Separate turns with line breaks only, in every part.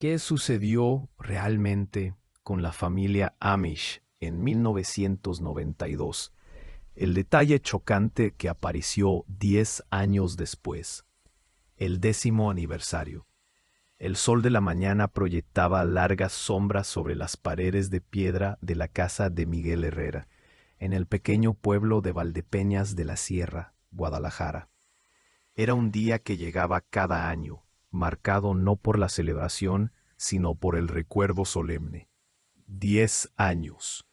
¿Qué sucedió realmente con la familia Amish en 1992? El detalle chocante que apareció 10 años después, el 10º aniversario. El sol de la mañana proyectaba largas sombras sobre las paredes de piedra de la casa de Miguel Herrera, en el pequeño pueblo de Valdepeñas de la Sierra, Guadalajara. Era un día que llegaba cada año, marcado no por la celebración, sino por el recuerdo solemne. 10 años.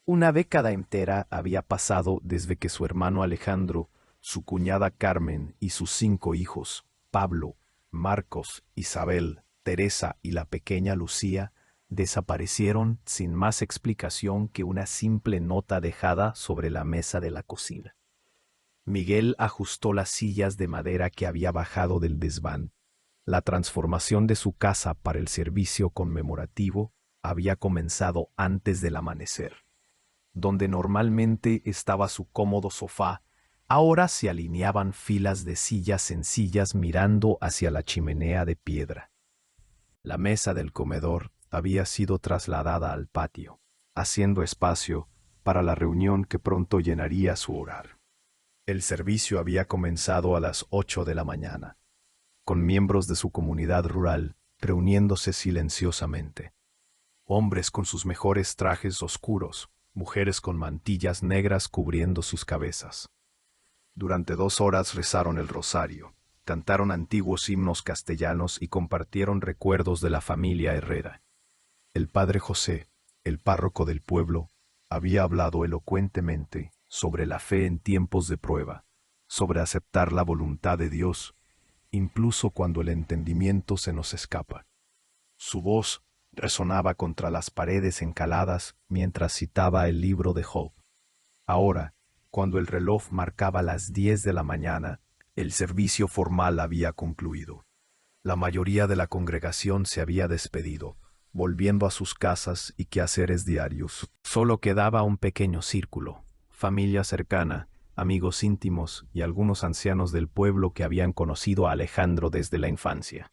Una década entera había pasado desde que su hermano Alejandro, su cuñada Carmen y sus 5 hijos, Pablo, Marcos, Isabel, Teresa y la pequeña Lucía, desaparecieron sin más explicación que una simple nota dejada sobre la mesa de la cocina. Miguel ajustó las sillas de madera que había bajado del desván. La transformación de su casa para el servicio conmemorativo había comenzado antes del amanecer. Donde normalmente estaba su cómodo sofá, ahora se alineaban filas de sillas sencillas mirando hacia la chimenea de piedra. La mesa del comedor había sido trasladada al patio, haciendo espacio para la reunión que pronto llenaría su hogar. El servicio había comenzado a las 8 de la mañana, con miembros de su comunidad rural reuniéndose silenciosamente. Hombres con sus mejores trajes oscuros, mujeres con mantillas negras cubriendo sus cabezas. Durante 2 horas rezaron el rosario, cantaron antiguos himnos castellanos y compartieron recuerdos de la familia Herrera. El padre José, el párroco del pueblo, había hablado elocuentemente sobre la fe en tiempos de prueba, sobre aceptar la voluntad de Dios, incluso cuando el entendimiento se nos escapa. Su voz resonaba contra las paredes encaladas mientras citaba el libro de Job. Ahora, cuando el reloj marcaba las 10 de la mañana, el servicio formal había concluido. La mayoría de la congregación se había despedido, volviendo a sus casas y quehaceres diarios. Solo quedaba un pequeño círculo, familia cercana, amigos íntimos y algunos ancianos del pueblo que habían conocido a Alejandro desde la infancia.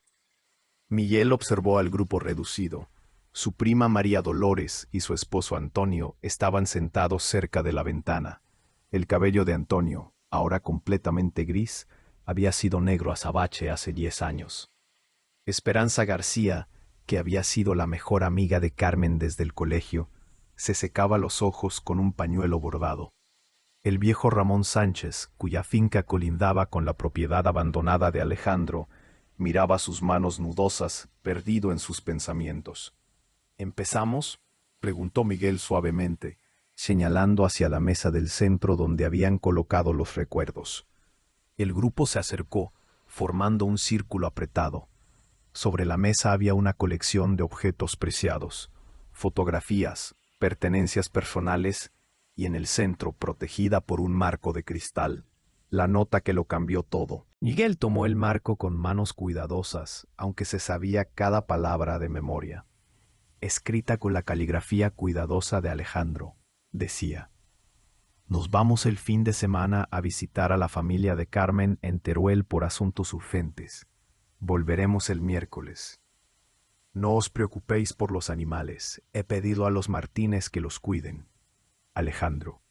Miguel observó al grupo reducido. Su prima María Dolores y su esposo Antonio estaban sentados cerca de la ventana. El cabello de Antonio, ahora completamente gris, había sido negro azabache hace 10 años. Esperanza García, que había sido la mejor amiga de Carmen desde el colegio, se secaba los ojos con un pañuelo bordado. El viejo Ramón Sánchez, cuya finca colindaba con la propiedad abandonada de Alejandro, miraba sus manos nudosas, perdido en sus pensamientos. ¿Empezamos?, preguntó Miguel suavemente, señalando hacia la mesa del centro donde habían colocado los recuerdos. El grupo se acercó, formando un círculo apretado. Sobre la mesa había una colección de objetos preciados, fotografías, pertenencias personales y en el centro, protegida por un marco de cristal, la nota que lo cambió todo. Miguel tomó el marco con manos cuidadosas, aunque se sabía cada palabra de memoria. Escrita con la caligrafía cuidadosa de Alejandro, decía: «Nos vamos el fin de semana a visitar a la familia de Carmen en Teruel por asuntos urgentes. Volveremos el miércoles. No os preocupéis por los animales, he pedido a los Martínez que los cuiden. Alejandro».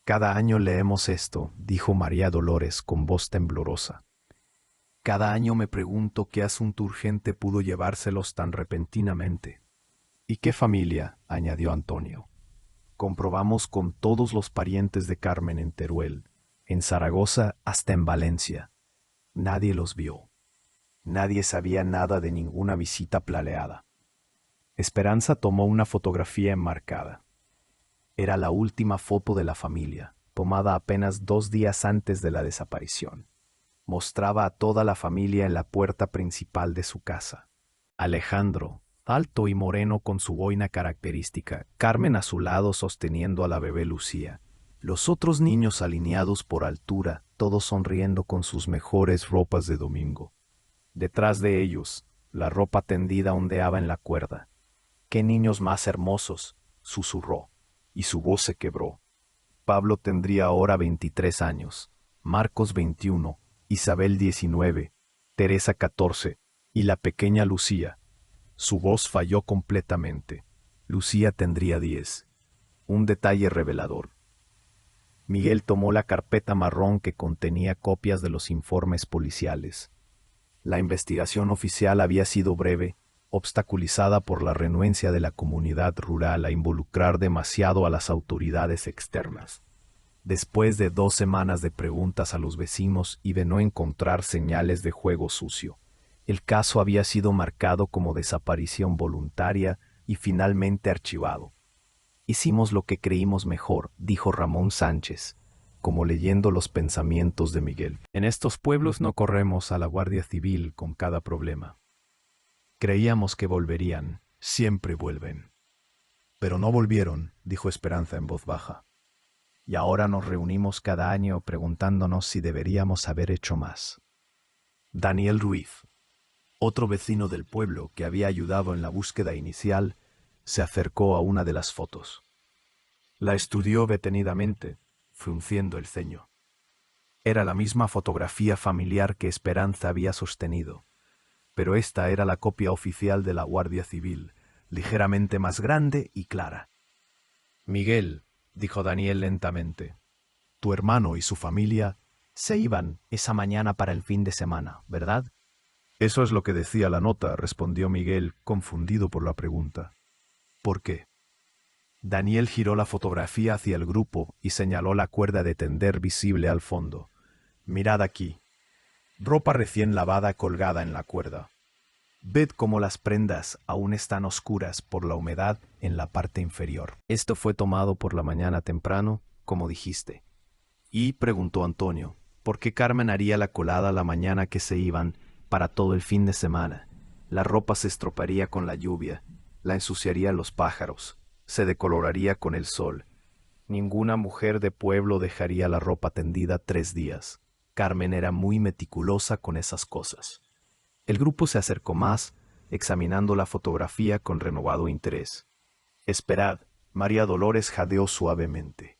«Cada año leemos esto», dijo María Dolores con voz temblorosa. «Cada año me pregunto qué asunto urgente pudo llevárselos tan repentinamente». «¿Y qué familia?», añadió Antonio. «Comprobamos con todos los parientes de Carmen en Teruel, en Zaragoza hasta en Valencia. Nadie los vio. Nadie sabía nada de ninguna visita planeada». Esperanza tomó una fotografía enmarcada. Era la última foto de la familia, tomada apenas 2 días antes de la desaparición. Mostraba a toda la familia en la puerta principal de su casa. Alejandro, alto y moreno con su boina característica, Carmen a su lado sosteniendo a la bebé Lucía. Los otros niños alineados por altura, todos sonriendo con sus mejores ropas de domingo. Detrás de ellos, la ropa tendida ondeaba en la cuerda. «¡Qué niños más hermosos!», susurró, y su voz se quebró. Pablo tendría ahora 23 años, Marcos 21, Isabel 19, Teresa 14 y la pequeña Lucía, Su voz falló completamente. Lucía tendría 10. Un detalle revelador. Miguel tomó la carpeta marrón que contenía copias de los informes policiales. La investigación oficial había sido breve, obstaculizada por la renuencia de la comunidad rural a involucrar demasiado a las autoridades externas. Después de 2 semanas de preguntas a los vecinos y de no encontrar señales de juego sucio, el caso había sido marcado como desaparición voluntaria y finalmente archivado. Hicimos lo que creímos mejor, dijo Ramón Sánchez, como leyendo los pensamientos de Miguel. En estos pueblos no corremos a la Guardia Civil con cada problema. Creíamos que volverían, siempre vuelven. Pero no volvieron, dijo Esperanza en voz baja. Y ahora nos reunimos cada año preguntándonos si deberíamos haber hecho más. Daniel Ruiz, otro vecino del pueblo que había ayudado en la búsqueda inicial, se acercó a una de las fotos. La estudió detenidamente, frunciendo el ceño. Era la misma fotografía familiar que Esperanza había sostenido, pero esta era la copia oficial de la Guardia Civil, ligeramente más grande y clara. Miguel, dijo Daniel lentamente, tu hermano y su familia se iban esa mañana para el fin de semana, ¿verdad? Eso es lo que decía la nota, respondió Miguel, confundido por la pregunta. ¿Por qué? Daniel giró la fotografía hacia el grupo y señaló la cuerda de tender visible al fondo. Mirad aquí. Ropa recién lavada colgada en la cuerda. Ved cómo las prendas aún están oscuras por la humedad en la parte inferior. Esto fue tomado por la mañana temprano, como dijiste. Y, preguntó Antonio, ¿por qué Carmen haría la colada la mañana que se iban para todo el fin de semana? La ropa se estropearía con la lluvia, la ensuciarían los pájaros, se decoloraría con el sol. Ninguna mujer de pueblo dejaría la ropa tendida 3 días. Carmen era muy meticulosa con esas cosas. El grupo se acercó más, examinando la fotografía con renovado interés. Esperad, María Dolores jadeó suavemente.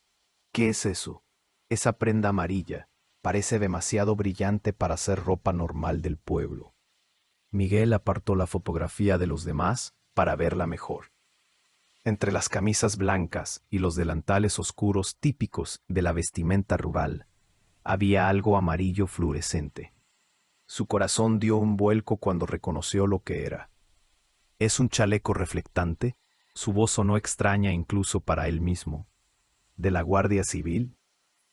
¿Qué es eso? Esa prenda amarilla parece demasiado brillante para ser ropa normal del pueblo. Miguel apartó la fotografía de los demás para verla mejor. Entre las camisas blancas y los delantales oscuros típicos de la vestimenta rural, había algo amarillo fluorescente. Su corazón dio un vuelco cuando reconoció lo que era. ¿Es un chaleco reflectante? Su voz sonó extraña incluso para él mismo. ¿De la Guardia Civil?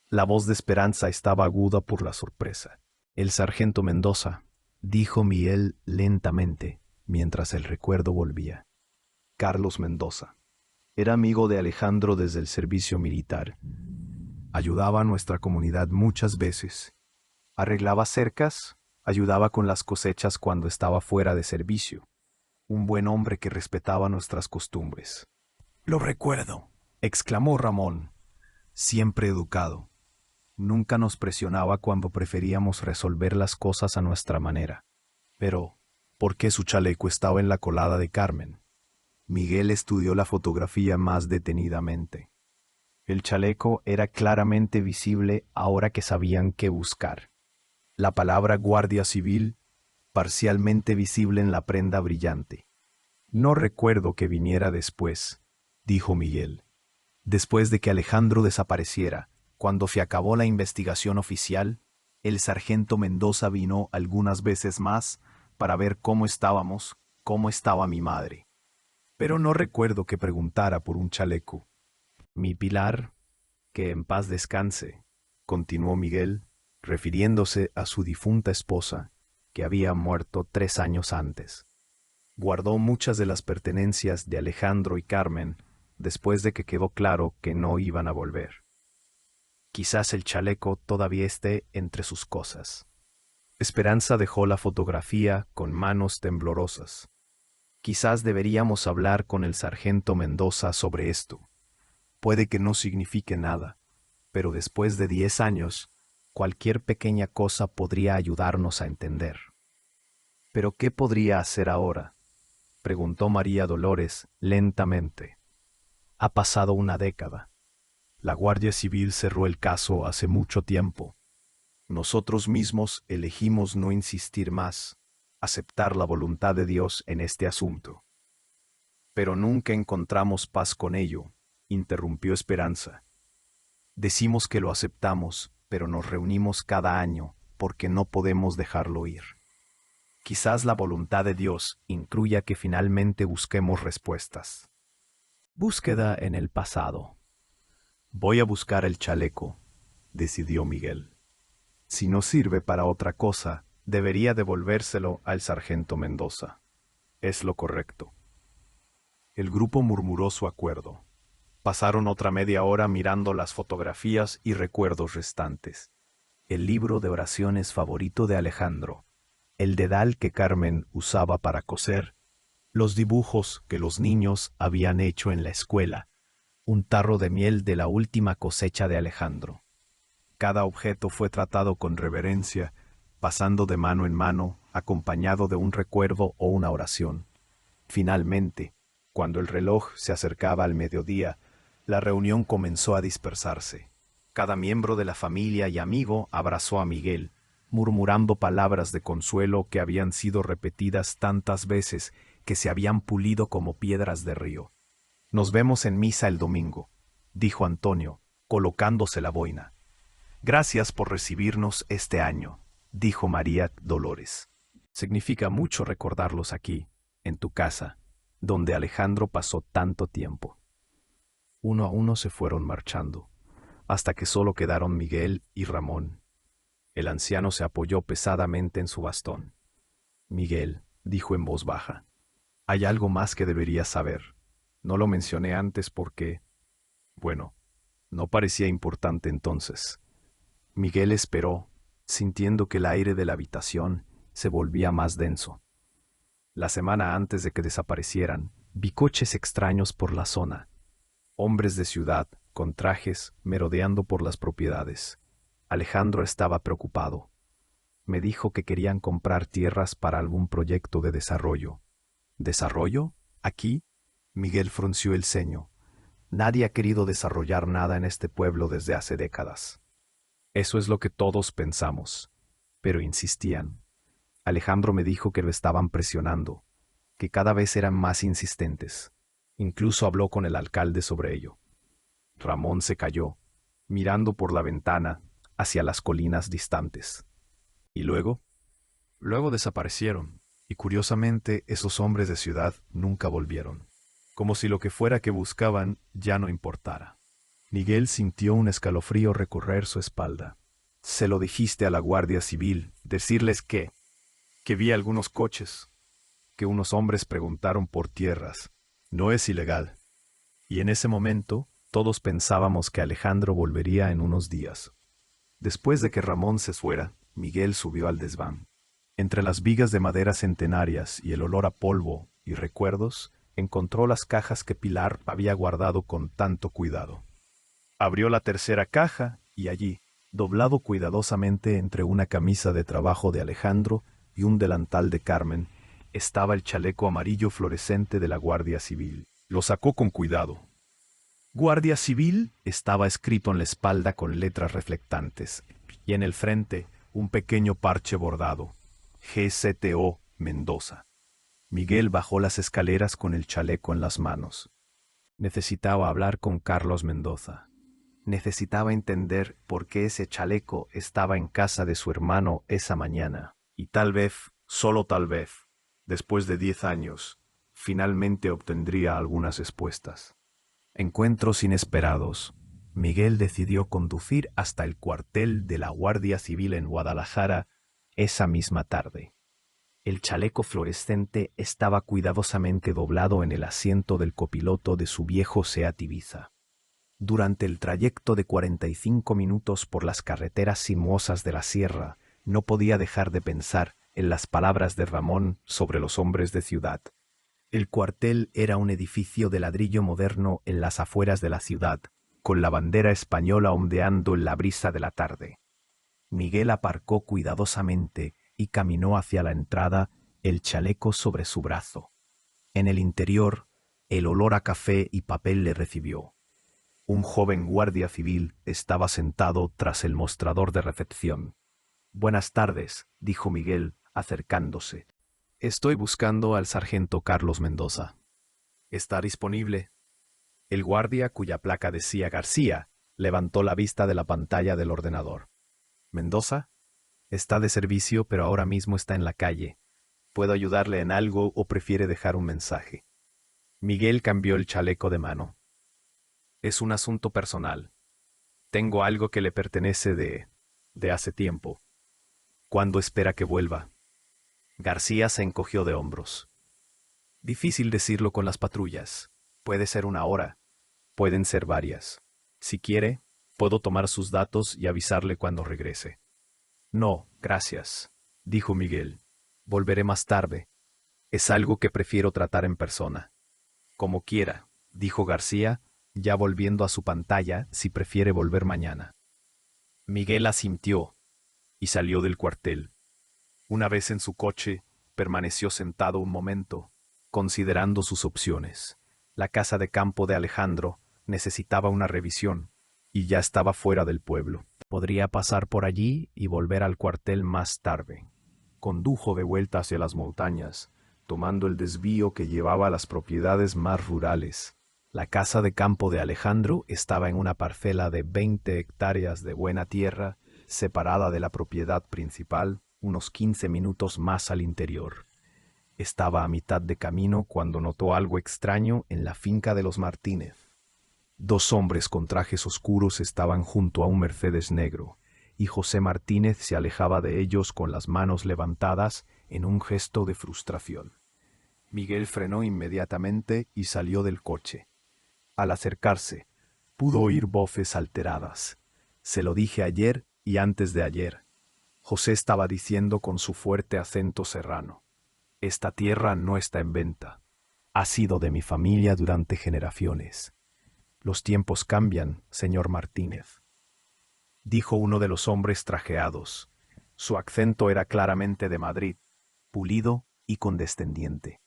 La voz de Esperanza estaba aguda por la sorpresa. El sargento Mendoza, dijo Miguel lentamente, mientras el recuerdo volvía. Carlos Mendoza. Era amigo de Alejandro desde el servicio militar. Ayudaba a nuestra comunidad muchas veces. Arreglaba cercas, ayudaba con las cosechas cuando estaba fuera de servicio. Un buen hombre que respetaba nuestras costumbres. Lo recuerdo, exclamó Ramón, siempre educado. Nunca nos presionaba cuando preferíamos resolver las cosas a nuestra manera. Pero, ¿por qué su chaleco estaba en la colada de Carmen? Miguel estudió la fotografía más detenidamente. El chaleco era claramente visible ahora que sabían qué buscar. La palabra Guardia Civil, parcialmente visible en la prenda brillante. No recuerdo que viniera después, dijo Miguel. Después de que Alejandro desapareciera, cuando se acabó la investigación oficial, el sargento Mendoza vino algunas veces más para ver cómo estábamos, cómo estaba mi madre. Pero no recuerdo que preguntara por un chaleco. Mi Pilar, que en paz descanse, continuó Miguel, refiriéndose a su difunta esposa, que había muerto 3 años antes. Guardó muchas de las pertenencias de Alejandro y Carmen después de que quedó claro que no iban a volver. Quizás el chaleco todavía esté entre sus cosas. Esperanza dejó la fotografía con manos temblorosas. Quizás deberíamos hablar con el sargento Mendoza sobre esto. Puede que no signifique nada, pero después de 10 años, cualquier pequeña cosa podría ayudarnos a entender. ¿Pero qué podría hacer ahora?, preguntó María Dolores lentamente. Ha pasado una década. La Guardia Civil cerró el caso hace mucho tiempo. Nosotros mismos elegimos no insistir más. aceptar la voluntad de Dios en este asunto. Pero nunca encontramos paz con ello, interrumpió Esperanza. Decimos que lo aceptamos, pero nos reunimos cada año porque no podemos dejarlo ir. Quizás la voluntad de Dios incluya que finalmente busquemos respuestas. Búsqueda en el pasado. Voy a buscar el chaleco, decidió Miguel. Si no sirve para otra cosa, debería devolvérselo al sargento Mendoza. Es lo correcto. El grupo murmuró su acuerdo. Pasaron otra media hora mirando las fotografías y recuerdos restantes. El libro de oraciones favorito de Alejandro, el dedal que Carmen usaba para coser, los dibujos que los niños habían hecho en la escuela, un tarro de miel de la última cosecha de Alejandro. Cada objeto fue tratado con reverencia, pasando de mano en mano, acompañado de un recuerdo o una oración. Finalmente, cuando el reloj se acercaba al mediodía, la reunión comenzó a dispersarse. Cada miembro de la familia y amigo abrazó a Miguel, murmurando palabras de consuelo que habían sido repetidas tantas veces que se habían pulido como piedras de río. Nos vemos en misa el domingo, dijo Antonio, colocándose la boina. Gracias por recibirnos este año, dijo María Dolores. Significa mucho recordarlos aquí, en tu casa, donde Alejandro pasó tanto tiempo. Uno a uno se fueron marchando, hasta que solo quedaron Miguel y Ramón. El anciano se apoyó pesadamente en su bastón. Miguel, dijo en voz baja, hay algo más que deberías saber. No lo mencioné antes porque, bueno, no parecía importante entonces. Miguel esperó, sintiendo que el aire de la habitación se volvía más denso. La semana antes de que desaparecieran, vi coches extraños por la zona. Hombres de ciudad, con trajes, merodeando por las propiedades. Alejandro estaba preocupado. Me dijo que querían comprar tierras para algún proyecto de desarrollo. ¿Desarrollo? ¿Aquí? Miguel frunció el ceño. Nadie ha querido desarrollar nada en este pueblo desde hace décadas. Eso es lo que todos pensamos, pero insistían. Alejandro me dijo que lo estaban presionando, que cada vez eran más insistentes. Incluso habló con el alcalde sobre ello. Ramón se calló, mirando por la ventana hacia las colinas distantes. ¿Y luego? Luego desaparecieron, y curiosamente esos hombres de ciudad nunca volvieron, como si lo que fuera que buscaban ya no importara. Miguel sintió un escalofrío recorrer su espalda. Se lo dijiste a la Guardia Civil, decirles que vi algunos coches, que unos hombres preguntaron por tierras. No es ilegal. Y en ese momento, todos pensábamos que Alejandro volvería en unos días. Después de que Ramón se fuera, Miguel subió al desván. Entre las vigas de madera centenarias y el olor a polvo y recuerdos, encontró las cajas que Pilar había guardado con tanto cuidado. Abrió la tercera caja y allí, doblado cuidadosamente entre una camisa de trabajo de Alejandro y un delantal de Carmen, estaba el chaleco amarillo fluorescente de la Guardia Civil. Lo sacó con cuidado. Guardia Civil estaba escrito en la espalda con letras reflectantes, y en el frente un pequeño parche bordado. GCTO Mendoza. Miguel bajó las escaleras con el chaleco en las manos. Necesitaba hablar con Carlos Mendoza. Necesitaba entender por qué ese chaleco estaba en casa de su hermano esa mañana. Y tal vez, solo tal vez, después de 10 años, finalmente obtendría algunas respuestas. Encuentros inesperados. Miguel decidió conducir hasta el cuartel de la Guardia Civil en Guadalajara esa misma tarde. El chaleco fluorescente estaba cuidadosamente doblado en el asiento del copiloto de su viejo Seat Ibiza. Durante el trayecto de 45 minutos por las carreteras sinuosas de la sierra, no podía dejar de pensar en las palabras de Ramón sobre los hombres de ciudad. El cuartel era un edificio de ladrillo moderno en las afueras de la ciudad, con la bandera española ondeando en la brisa de la tarde. Miguel aparcó cuidadosamente y caminó hacia la entrada, el chaleco sobre su brazo. En el interior, el olor a café y papel le recibió. Un joven guardia civil estaba sentado tras el mostrador de recepción. «Buenas tardes», dijo Miguel, acercándose. Estoy buscando al sargento Carlos Mendoza. ¿Está disponible? El guardia, cuya placa decía García, levantó la vista de la pantalla del ordenador. ¿Mendoza? Está de servicio, pero ahora mismo está en la calle. ¿Puedo ayudarle en algo o prefiere dejar un mensaje? Miguel cambió el chaleco de mano. Es un asunto personal. Tengo algo que le pertenece de hace tiempo. ¿Cuándo espera que vuelva? García se encogió de hombros. Difícil decirlo con las patrullas. Puede ser una hora. Pueden ser varias. Si quiere, puedo tomar sus datos y avisarle cuando regrese. No, gracias, dijo Miguel. Volveré más tarde. Es algo que prefiero tratar en persona. Como quiera, dijo García, ya volviendo a su pantalla, si prefiere volver mañana. Miguel asintió y salió del cuartel. Una vez en su coche, permaneció sentado un momento, considerando sus opciones. La casa de campo de Alejandro necesitaba una revisión, y ya estaba fuera del pueblo. Podría pasar por allí y volver al cuartel más tarde. Condujo de vuelta hacia las montañas, tomando el desvío que llevaba a las propiedades más rurales. La casa de campo de Alejandro estaba en una parcela de 20 hectáreas de buena tierra, separada de la propiedad principal, unos 15 minutos más al interior. Estaba a mitad de camino cuando notó algo extraño en la finca de los Martínez. Dos hombres con trajes oscuros estaban junto a un Mercedes negro, y José Martínez se alejaba de ellos con las manos levantadas en un gesto de frustración. Miguel frenó inmediatamente y salió del coche. Al acercarse, pudo oír voces alteradas. Se lo dije ayer y antes de ayer. José estaba diciendo con su fuerte acento serrano. Esta tierra no está en venta. Ha sido de mi familia durante generaciones. Los tiempos cambian, señor Martínez, dijo uno de los hombres trajeados. Su acento era claramente de Madrid, pulido y condescendiente.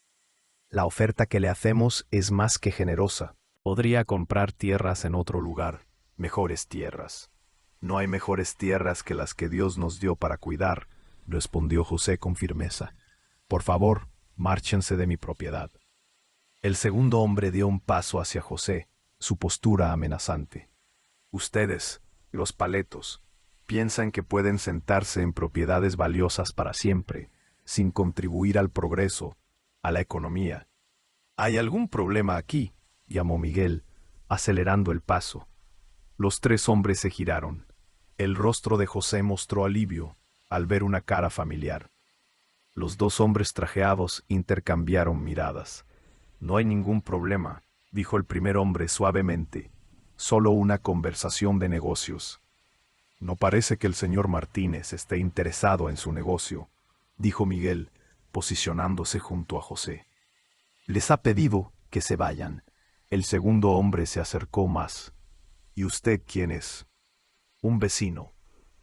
La oferta que le hacemos es más que generosa. Podría comprar tierras en otro lugar, mejores tierras. No hay mejores tierras que las que Dios nos dio para cuidar, respondió José con firmeza. Por favor, márchense de mi propiedad. El segundo hombre dio un paso hacia José, su postura amenazante. Ustedes, los paletos, piensan que pueden sentarse en propiedades valiosas para siempre, sin contribuir al progreso, a la economía. ¿Hay algún problema aquí?, llamó Miguel, acelerando el paso. Los tres hombres se giraron. El rostro de José mostró alivio al ver una cara familiar. Los dos hombres trajeados intercambiaron miradas. No hay ningún problema, dijo el primer hombre suavemente. Solo una conversación de negocios. No parece que el señor Martínez esté interesado en su negocio, dijo Miguel, posicionándose junto a José. Les ha pedido que se vayan. El segundo hombre se acercó más. ¿Y usted quién es? Un vecino.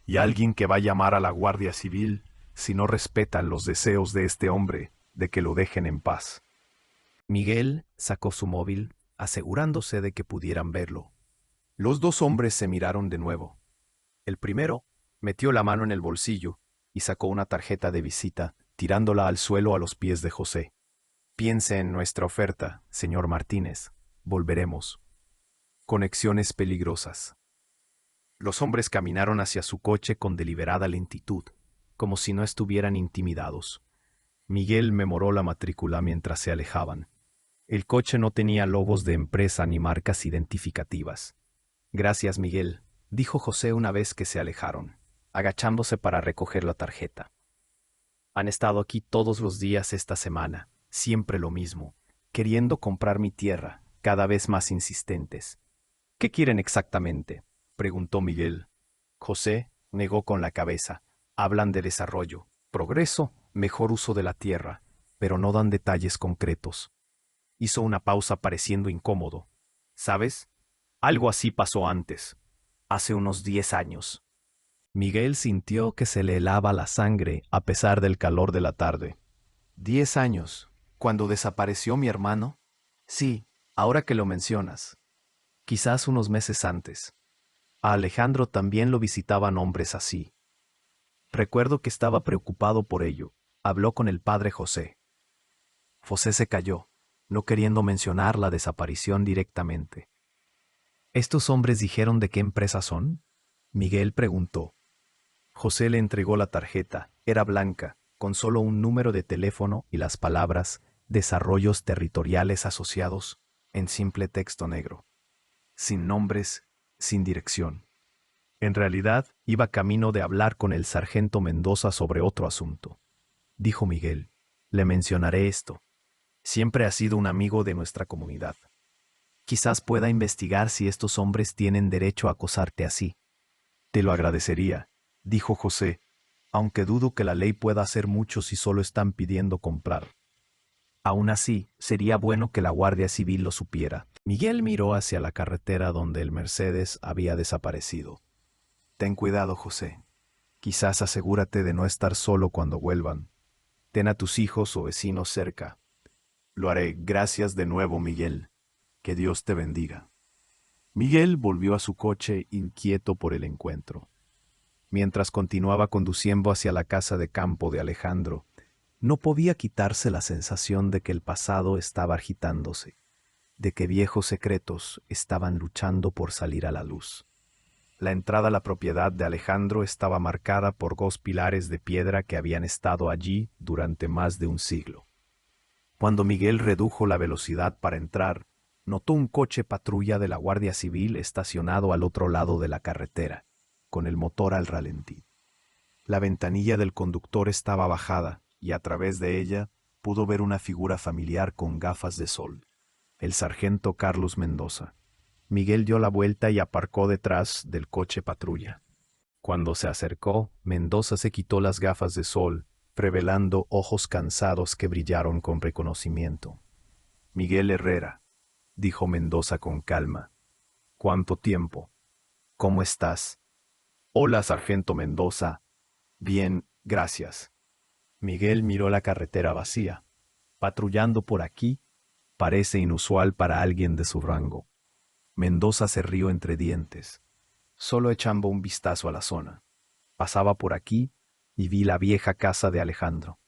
Y alguien que va a llamar a la Guardia Civil si no respetan los deseos de este hombre de que lo dejen en paz. Miguel sacó su móvil, asegurándose de que pudieran verlo. Los dos hombres se miraron de nuevo. El primero metió la mano en el bolsillo y sacó una tarjeta de visita, tirándola al suelo a los pies de José. Piense en nuestra oferta, señor Martínez. Volveremos. Conexiones peligrosas. Los hombres caminaron hacia su coche con deliberada lentitud, como si no estuvieran intimidados. Miguel memoró la matrícula mientras se alejaban. El coche no tenía logos de empresa ni marcas identificativas. Gracias, Miguel, dijo José una vez que se alejaron, agachándose para recoger la tarjeta. Han estado aquí todos los días esta semana, siempre lo mismo, queriendo comprar mi tierra, cada vez más insistentes. ¿Qué quieren exactamente?, preguntó Miguel. José negó con la cabeza. Hablan de desarrollo, progreso, mejor uso de la tierra, pero no dan detalles concretos. Hizo una pausa pareciendo incómodo. ¿Sabes? Algo así pasó antes, hace unos 10 años. Miguel sintió que se le helaba la sangre a pesar del calor de la tarde. 10 años, cuando desapareció mi hermano. Sí, ahora que lo mencionas. Quizás unos meses antes. A Alejandro también lo visitaban hombres así. Recuerdo que estaba preocupado por ello. Habló con el padre José. José se calló, no queriendo mencionar la desaparición directamente. ¿Estos hombres dijeron de qué empresa son? Miguel preguntó. José le entregó la tarjeta. Era blanca, con solo un número de teléfono y las palabras «Desarrollos Territoriales Asociados» en simple texto negro. Sin nombres, sin dirección. En realidad, iba camino de hablar con el sargento Mendoza sobre otro asunto. Dijo Miguel, le mencionaré esto. Siempre ha sido un amigo de nuestra comunidad. Quizás pueda investigar si estos hombres tienen derecho a acosarte así. Te lo agradecería, dijo José, aunque dudo que la ley pueda hacer mucho si solo están pidiendo comprar. Aún así, sería bueno que la Guardia Civil lo supiera. Miguel miró hacia la carretera donde el Mercedes había desaparecido. Ten cuidado, José. Quizás asegúrate de no estar solo cuando vuelvan. Ten a tus hijos o vecinos cerca. Lo haré. Gracias de nuevo, Miguel. Que Dios te bendiga. Miguel volvió a su coche inquieto por el encuentro. Mientras continuaba conduciendo hacia la casa de campo de Alejandro, no podía quitarse la sensación de que el pasado estaba agitándose, de que viejos secretos estaban luchando por salir a la luz. La entrada a la propiedad de Alejandro estaba marcada por 2 pilares de piedra que habían estado allí durante más de un siglo. Cuando Miguel redujo la velocidad para entrar, notó un coche patrulla de la Guardia Civil estacionado al otro lado de la carretera, con el motor al ralentí. La ventanilla del conductor estaba bajada y a través de ella pudo ver una figura familiar con gafas de sol, el sargento Carlos Mendoza. Miguel dio la vuelta y aparcó detrás del coche patrulla. Cuando se acercó, Mendoza se quitó las gafas de sol, revelando ojos cansados que brillaron con reconocimiento. Miguel Herrera, dijo Mendoza con calma. ¿Cuánto tiempo? ¿Cómo estás? Hola, sargento Mendoza. Bien, gracias. Miguel miró la carretera vacía. Patrullando por aquí, parece inusual para alguien de su rango. Mendoza se rió entre dientes, solo echando un vistazo a la zona. Pasaba por aquí y vi la vieja casa de Alejandro.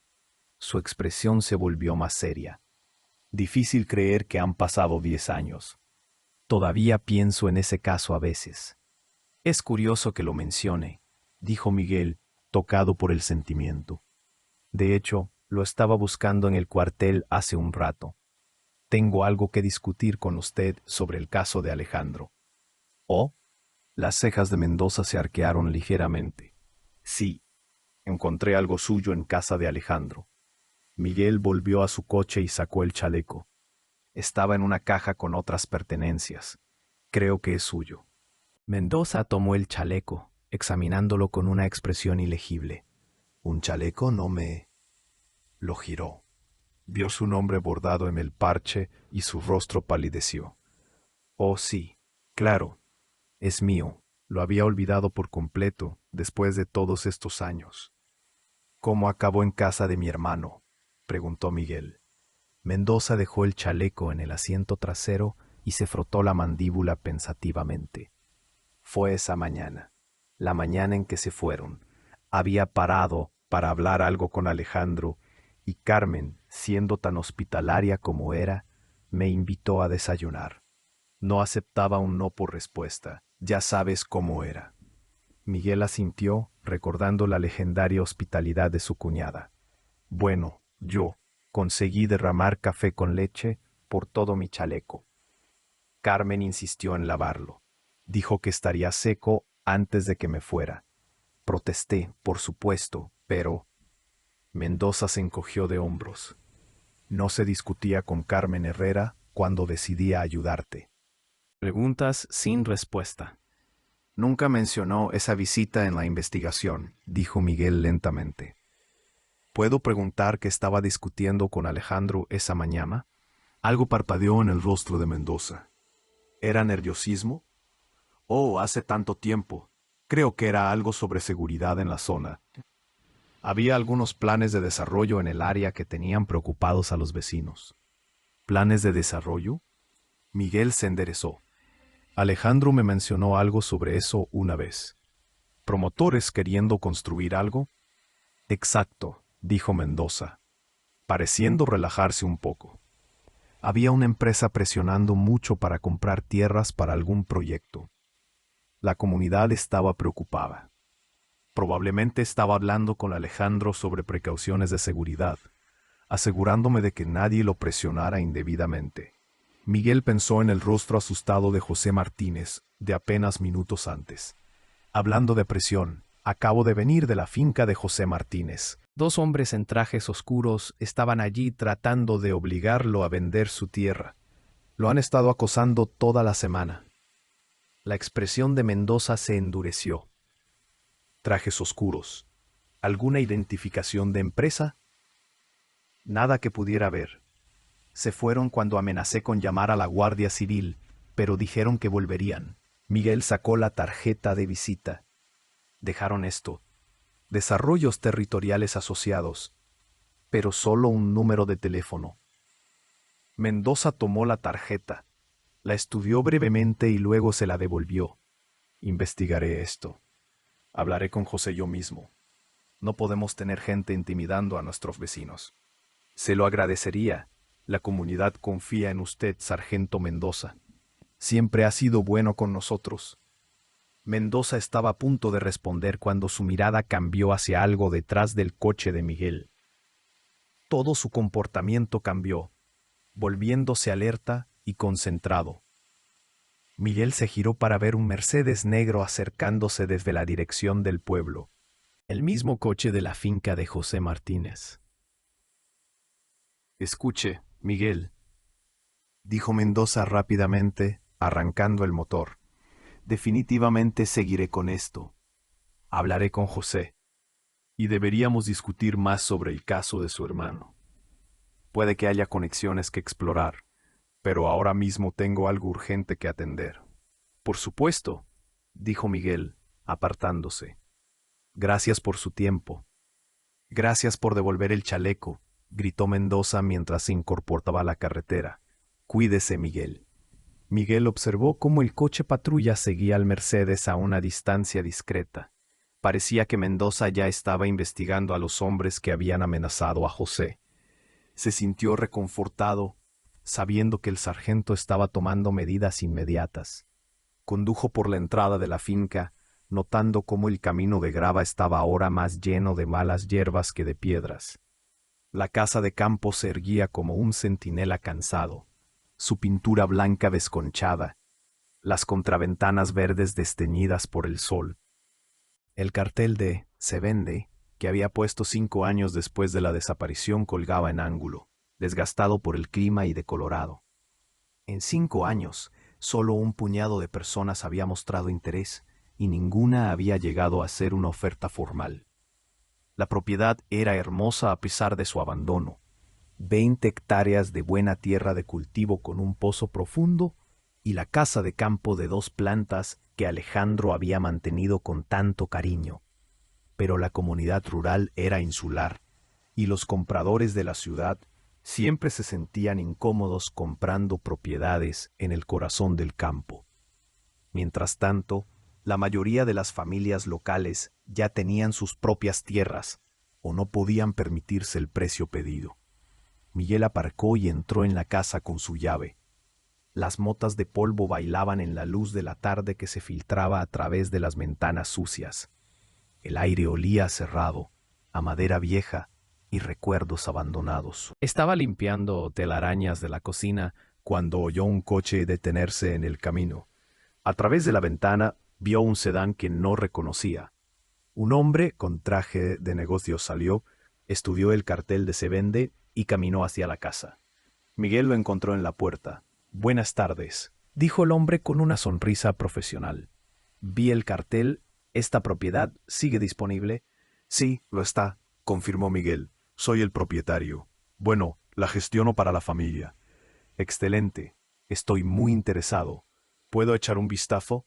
Su expresión se volvió más seria. Difícil creer que han pasado 10 años. Todavía pienso en ese caso a veces. Es curioso que lo mencione, dijo Miguel, tocado por el sentimiento. De hecho, lo estaba buscando en el cuartel hace un rato. Tengo algo que discutir con usted sobre el caso de Alejandro. ¿Oh? Las cejas de Mendoza se arquearon ligeramente. Sí, encontré algo suyo en casa de Alejandro. Miguel volvió a su coche y sacó el chaleco. Estaba en una caja con otras pertenencias. Creo que es suyo. Mendoza tomó el chaleco, examinándolo con una expresión ilegible. ¿Un chaleco? No me... Lo giró. Vio su nombre bordado en el parche y su rostro palideció. Oh, sí, claro, es mío. Lo había olvidado por completo después de todos estos años. ¿Cómo acabó en casa de mi hermano?, preguntó Miguel. Mendoza dejó el chaleco en el asiento trasero y se frotó la mandíbula pensativamente. Fue esa mañana, la mañana en que se fueron. Había parado para hablar algo con Alejandro y Carmen, siendo tan hospitalaria como era, me invitó a desayunar. No aceptaba un no por respuesta. Ya sabes cómo era. Miguel asintió, recordando la legendaria hospitalidad de su cuñada. Bueno, yo conseguí derramar café con leche por todo mi chaleco. Carmen insistió en lavarlo. Dijo que estaría seco antes de que me fuera. Protesté, por supuesto, pero... Mendoza se encogió de hombros. No se discutía con Carmen Herrera cuando decidía ayudarte. Preguntas sin respuesta. Nunca mencionó esa visita en la investigación, dijo Miguel lentamente. ¿Puedo preguntar qué estaba discutiendo con Alejandro esa mañana? Algo parpadeó en el rostro de Mendoza. ¿Era nerviosismo? Oh, hace tanto tiempo. Creo que era algo sobre seguridad en la zona. Había algunos planes de desarrollo en el área que tenían preocupados a los vecinos. ¿Planes de desarrollo? Miguel se enderezó. Alejandro me mencionó algo sobre eso una vez. ¿Promotores queriendo construir algo? Exacto, dijo Mendoza. pareciendo relajarse un poco. Había una empresa presionando mucho para comprar tierras para algún proyecto. La comunidad estaba preocupada. Probablemente estaba hablando con Alejandro sobre precauciones de seguridad, asegurándome de que nadie lo presionara indebidamente. Miguel pensó en el rostro asustado de José Martínez, de apenas minutos antes. Hablando de presión, acabo de venir de la finca de José Martínez. 2 hombres en trajes oscuros estaban allí tratando de obligarlo a vender su tierra. Lo han estado acosando toda la semana. La expresión de Mendoza se endureció. Trajes oscuros. ¿Alguna identificación de empresa? Nada que pudiera ver. Se fueron cuando amenacé con llamar a la Guardia Civil, pero dijeron que volverían. Miguel sacó la tarjeta de visita. Dejaron esto: Desarrollos Territoriales Asociados, pero solo un número de teléfono. Mendoza tomó la tarjeta, la estudió brevemente y luego se la devolvió. Investigaré esto. Hablaré con José yo mismo. No podemos tener gente intimidando a nuestros vecinos. Se lo agradecería. La comunidad confía en usted, sargento Mendoza. Siempre ha sido bueno con nosotros. Mendoza estaba a punto de responder cuando su mirada cambió hacia algo detrás del coche de Miguel. Todo su comportamiento cambió, volviéndose alerta y concentrado. Miguel se giró para ver un Mercedes negro acercándose desde la dirección del pueblo, el mismo coche de la finca de José Martínez. «Escuche, Miguel», dijo Mendoza rápidamente, arrancando el motor. «Definitivamente seguiré con esto. Hablaré con José. Y deberíamos discutir más sobre el caso de su hermano. Puede que haya conexiones que explorar, pero ahora mismo tengo algo urgente que atender». «Por supuesto», dijo Miguel, apartándose. «Gracias por su tiempo». «Gracias por devolver el chaleco», gritó Mendoza mientras se incorporaba a la carretera. «Cuídese, Miguel». Miguel observó cómo el coche patrulla seguía al Mercedes a una distancia discreta. Parecía que Mendoza ya estaba investigando a los hombres que habían amenazado a José. Se sintió reconfortado, sabiendo que el sargento estaba tomando medidas inmediatas. Condujo por la entrada de la finca, notando cómo el camino de grava estaba ahora más lleno de malas hierbas que de piedras. La casa de campo se erguía como un centinela cansado, su pintura blanca desconchada, las contraventanas verdes desteñidas por el sol. El cartel de «Se vende», que había puesto 5 años después de la desaparición, colgaba en ángulo, desgastado por el clima y decolorado. En 5 años, solo un puñado de personas había mostrado interés y ninguna había llegado a hacer una oferta formal. La propiedad era hermosa a pesar de su abandono. 20 hectáreas de buena tierra de cultivo con un pozo profundo y la casa de campo de 2 plantas que Alejandro había mantenido con tanto cariño. Pero la comunidad rural era insular y los compradores de la ciudad siempre se sentían incómodos comprando propiedades en el corazón del campo. Mientras tanto, la mayoría de las familias locales ya tenían sus propias tierras o no podían permitirse el precio pedido. Miguel aparcó y entró en la casa con su llave. Las motas de polvo bailaban en la luz de la tarde que se filtraba a través de las ventanas sucias. El aire olía a cerrado, a madera vieja y recuerdos abandonados. Estaba limpiando telarañas de la cocina cuando oyó un coche detenerse en el camino. A través de la ventana vio un sedán que no reconocía. Un hombre con traje de negocios salió, estudió el cartel de «Se vende» y caminó hacia la casa. Miguel lo encontró en la puerta. «Buenas tardes», dijo el hombre con una sonrisa profesional. «Vi el cartel. ¿Esta propiedad sigue disponible?» «Sí, lo está», confirmó Miguel. «Soy el propietario. Bueno, la gestiono para la familia». «Excelente. Estoy muy interesado. ¿Puedo echar un vistazo?»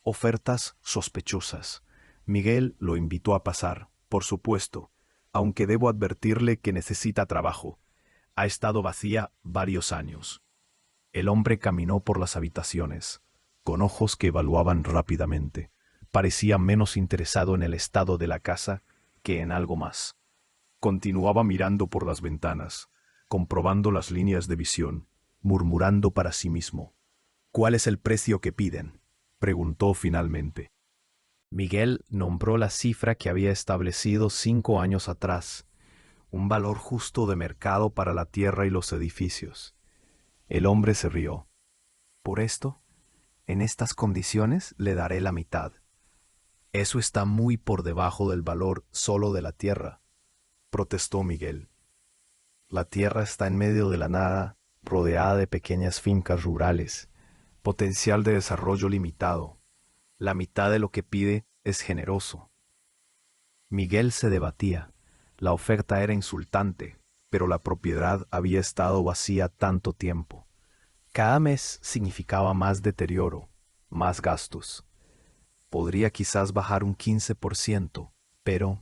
Ofertas sospechosas. Miguel lo invitó a pasar, por supuesto, aunque debo advertirle que necesita trabajo. Ha estado vacía varios años. El hombre caminó por las habitaciones, con ojos que evaluaban rápidamente. Parecía menos interesado en el estado de la casa que en algo más. Continuaba mirando por las ventanas, comprobando las líneas de visión, murmurando para sí mismo. «¿Cuál es el precio que piden?», preguntó finalmente. Miguel nombró la cifra que había establecido 5 años atrás, un valor justo de mercado para la tierra y los edificios. El hombre se rió. «¿Por esto? En estas condiciones le daré la mitad». «Eso está muy por debajo del valor solo de la tierra», protestó Miguel. «La tierra está en medio de la nada, rodeada de pequeñas fincas rurales, potencial de desarrollo limitado. La mitad de lo que pide es generoso». Miguel se debatía. La oferta era insultante, pero la propiedad había estado vacía tanto tiempo. Cada mes significaba más deterioro, más gastos. Podría quizás bajar un 15%, pero...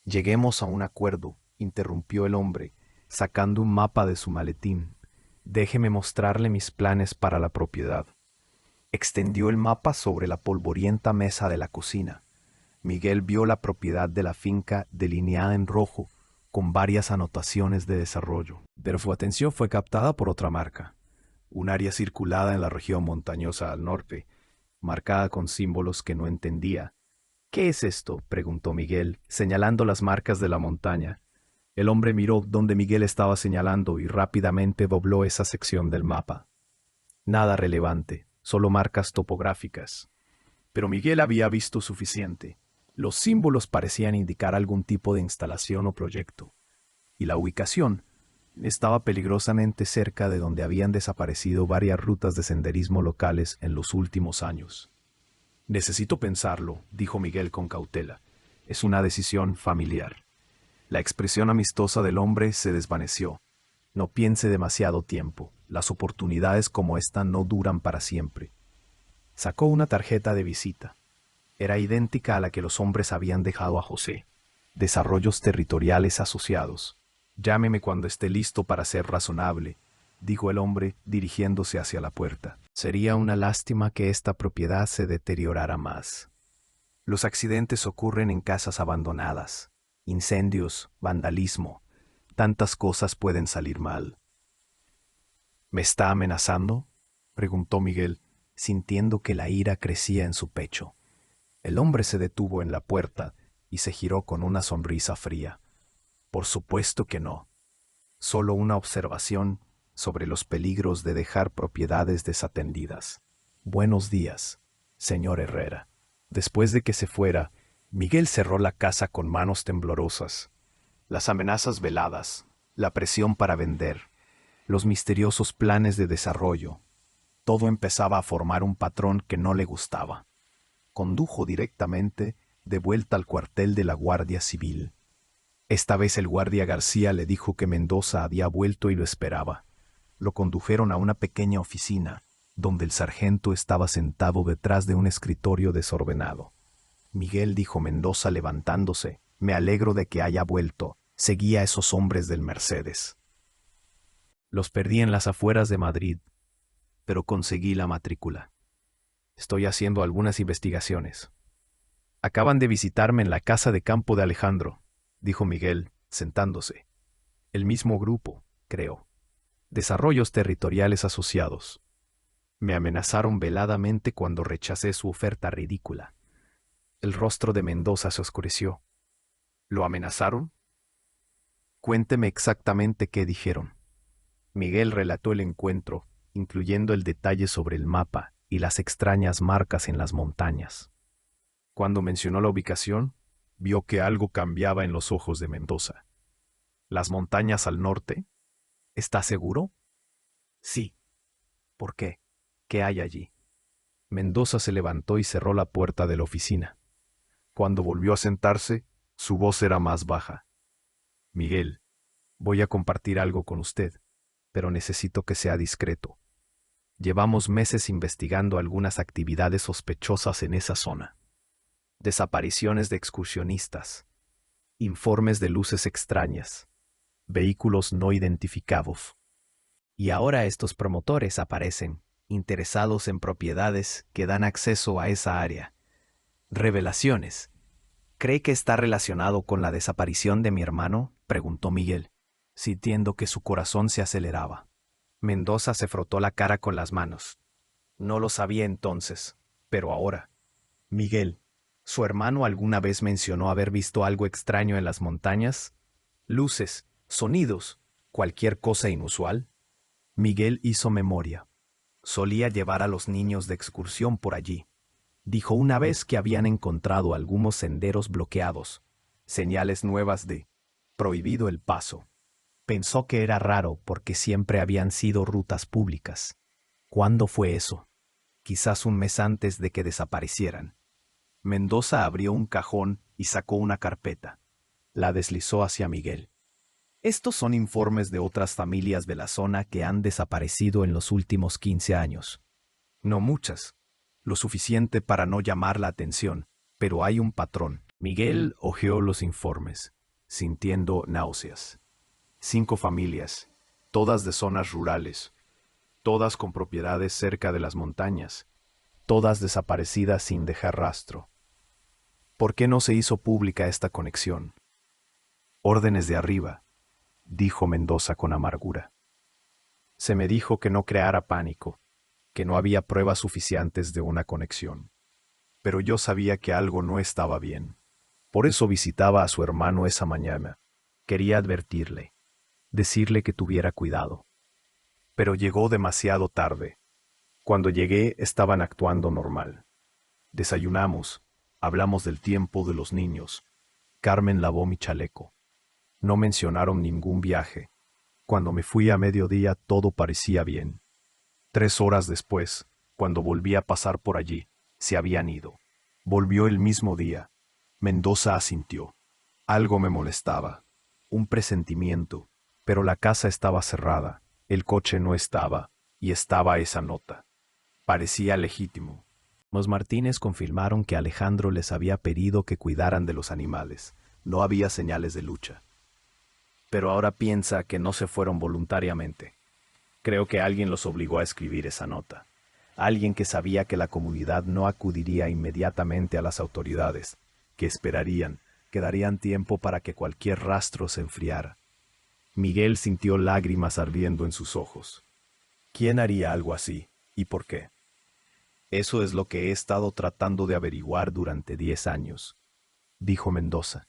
«Lleguemos a un acuerdo», interrumpió el hombre, sacando un mapa de su maletín. «Déjeme mostrarle mis planes para la propiedad». Extendió el mapa sobre la polvorienta mesa de la cocina. Miguel vio la propiedad de la finca delineada en rojo, con varias anotaciones de desarrollo. Pero su atención fue captada por otra marca, un área circulada en la región montañosa al norte, marcada con símbolos que no entendía. «¿Qué es esto?», preguntó Miguel, señalando las marcas de la montaña. El hombre miró donde Miguel estaba señalando y rápidamente dobló esa sección del mapa. Nada relevante, solo marcas topográficas. Pero Miguel había visto suficiente. Los símbolos parecían indicar algún tipo de instalación o proyecto. Y la ubicación estaba peligrosamente cerca de donde habían desaparecido varias rutas de senderismo locales en los últimos años. «Necesito pensarlo», dijo Miguel con cautela. «Es una decisión familiar». La expresión amistosa del hombre se desvaneció. «No piense demasiado tiempo. Las oportunidades como esta no duran para siempre». Sacó una tarjeta de visita. Era idéntica a la que los hombres habían dejado a José. «Desarrollos territoriales asociados. Llámeme cuando esté listo para ser razonable», dijo el hombre dirigiéndose hacia la puerta. «Sería una lástima que esta propiedad se deteriorara más. Los accidentes ocurren en casas abandonadas. Incendios, vandalismo. Tantas cosas pueden salir mal». «¿Me está amenazando?», preguntó Miguel, sintiendo que la ira crecía en su pecho. El hombre se detuvo en la puerta y se giró con una sonrisa fría. «Por supuesto que no. Solo una observación sobre los peligros de dejar propiedades desatendidas. Buenos días, señor Herrera». Después de que se fuera, Miguel cerró la casa con manos temblorosas. Las amenazas veladas, la presión para vender, los misteriosos planes de desarrollo. Todo empezaba a formar un patrón que no le gustaba. Condujo directamente de vuelta al cuartel de la Guardia Civil. Esta vez el guardia García le dijo que Mendoza había vuelto y lo esperaba. Lo condujeron a una pequeña oficina, donde el sargento estaba sentado detrás de un escritorio desordenado. «Miguel», dijo Mendoza levantándose, «me alegro de que haya vuelto. Seguí a esos hombres del Mercedes. Los perdí en las afueras de Madrid, pero conseguí la matrícula. Estoy haciendo algunas investigaciones». «Acaban de visitarme en la casa de campo de Alejandro», dijo Miguel, sentándose. «El mismo grupo, creo. Desarrollos territoriales asociados. Me amenazaron veladamente cuando rechacé su oferta ridícula». El rostro de Mendoza se oscureció. «¿Lo amenazaron?». «Cuénteme exactamente qué dijeron». Miguel relató el encuentro, incluyendo el detalle sobre el mapa y las extrañas marcas en las montañas. Cuando mencionó la ubicación, vio que algo cambiaba en los ojos de Mendoza. «¿Las montañas al norte? ¿Está seguro?». «Sí». «¿Por qué? ¿Qué hay allí?». Mendoza se levantó y cerró la puerta de la oficina. Cuando volvió a sentarse, su voz era más baja. «Miguel, voy a compartir algo con usted, pero necesito que sea discreto. Llevamos meses investigando algunas actividades sospechosas en esa zona. Desapariciones de excursionistas, informes de luces extrañas, vehículos no identificados. Y ahora estos promotores aparecen, interesados en propiedades que dan acceso a esa área. Revelaciones. ¿Cree que está relacionado con la desaparición de mi hermano preguntó Miguel, sintiendo que su corazón se aceleraba. Mendoza se frotó la cara con las manos. No lo sabía entonces, pero ahora. Miguel, ¿su hermano alguna vez mencionó haber visto algo extraño en las montañas? Luces, sonidos, cualquier cosa inusual. Miguel hizo memoria. Solía llevar a los niños de excursión por allí. Dijo una vez que habían encontrado algunos senderos bloqueados, señales nuevas de prohibido el paso. Pensó que era raro porque siempre habían sido rutas públicas. ¿Cuándo fue eso? Quizás un mes antes de que desaparecieran. Mendoza abrió un cajón y sacó una carpeta. La deslizó hacia Miguel. Estos son informes de otras familias de la zona que han desaparecido en los últimos 15 años. No muchas, lo suficiente para no llamar la atención, pero hay un patrón. Miguel hojeó los informes, sintiendo náuseas. 5 familias, todas de zonas rurales, todas con propiedades cerca de las montañas, todas desaparecidas sin dejar rastro. ¿Por qué no se hizo pública esta conexión? Órdenes de arriba, dijo Mendoza con amargura. Se me dijo que no creara pánico, que no había pruebas suficientes de una conexión. Pero yo sabía que algo no estaba bien. Por eso visitaba a su hermano esa mañana. Quería advertirle, decirle que tuviera cuidado. Pero llegó demasiado tarde. Cuando llegué estaban actuando normal. Desayunamos, hablamos del tiempo de los niños. Carmen lavó mi chaleco. No mencionaron ningún viaje. Cuando me fui a mediodía todo parecía bien. 3 horas después, cuando volví a pasar por allí, se habían ido. Volvió el mismo día. Mendoza asintió. Algo me molestaba. Un presentimiento. Pero la casa estaba cerrada, el coche no estaba, y estaba esa nota. Parecía legítimo. Los Martínez confirmaron que Alejandro les había pedido que cuidaran de los animales. No había señales de lucha. Pero ahora piensa que no se fueron voluntariamente. Creo que alguien los obligó a escribir esa nota. Alguien que sabía que la comunidad no acudiría inmediatamente a las autoridades, que esperarían, que darían tiempo para que cualquier rastro se enfriara. Miguel sintió lágrimas ardiendo en sus ojos. ¿Quién haría algo así? ¿Y por qué? Eso es lo que he estado tratando de averiguar durante 10 años, dijo Mendoza.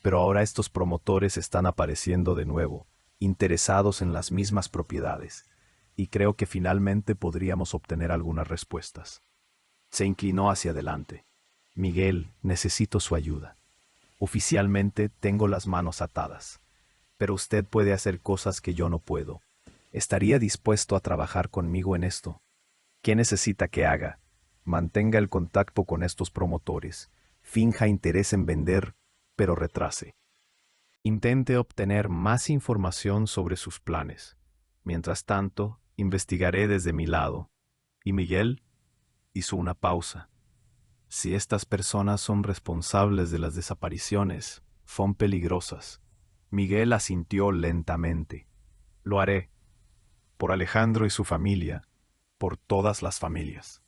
Pero ahora estos promotores están apareciendo de nuevo, interesados en las mismas propiedades, y creo que finalmente podríamos obtener algunas respuestas. Se inclinó hacia adelante. Miguel, necesito su ayuda. Oficialmente tengo las manos atadas, pero usted puede hacer cosas que yo no puedo. ¿Estaría dispuesto a trabajar conmigo en esto? ¿Qué necesita que haga? Mantenga el contacto con estos promotores. Finja interés en vender, pero retrase. Intente obtener más información sobre sus planes. Mientras tanto, investigaré desde mi lado. ¿Y Miguel? Hizo una pausa. Si estas personas son responsables de las desapariciones, son peligrosas. Miguel asintió lentamente. Lo haré. Por Alejandro y su familia. Por todas las familias.